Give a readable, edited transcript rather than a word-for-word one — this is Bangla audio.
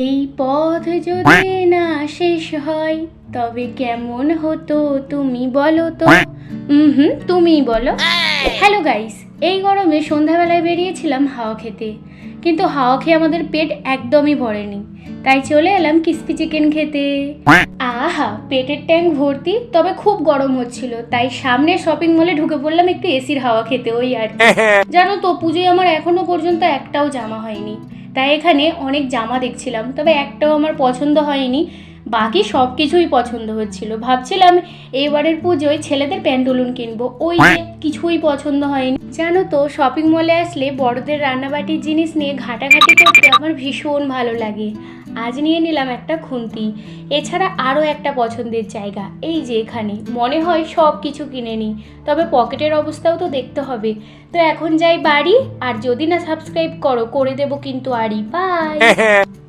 এই পথ যদি না শেষ হয় তবে কেমন হতো তুমি বলো তো। তুমিই বলো। হ্যালো গাইস, এই গরমে সন্ধ্যাবেলায় বেরিয়েছিলাম হাওয়া খেতে, কিন্তু হাওয়া খেয়ে আমাদের পেট একদমই ভরেনি, তাই চলে এলাম ক্রিস্পি চিকেন খেতে। আহা, পেটের ট্যাঙ্ক ভর্তি, তবে খুব গরম হচ্ছিল, তাই সামনে শপিং মলে ঢুকে পড়লাম একটু এসির হাওয়া খেতে, ওই আর কি। জানো তো, পুজোয় আমার এখনো পর্যন্ত একটাও জামা হয়নি, তাই এখানে অনেক জামা দেখছিলাম, তবে একটাও আমার পছন্দ হয়নি। বাকি সব কিছুই পছন্দ হচ্ছিল। ভাবছিলাম এবারের পুজোয় ছেলেদের প্যান্টুলুন কিনবো, ওই যে কিছুই পছন্দ হয়নি। জানো তো, শপিং মলে আসলে বড়দের রান্নাবাটির জিনিস নিয়ে ঘাটাঘাটি করতে আমার ভীষণ ভালো লাগে। আজ নিয়ে নিলাম একটা খুন্তি। এছাড়া আরও একটা পছন্দের জায়গা, এই যে এখানে মনে হয় সব কিছু কিনে নিই, তবে পকেটের অবস্থাও তো দেখতে হবে। তো এখন যাই বাড়ি, আর যদি না সাবস্ক্রাইব করো করে দেবো কিন্তু। আরই বাই।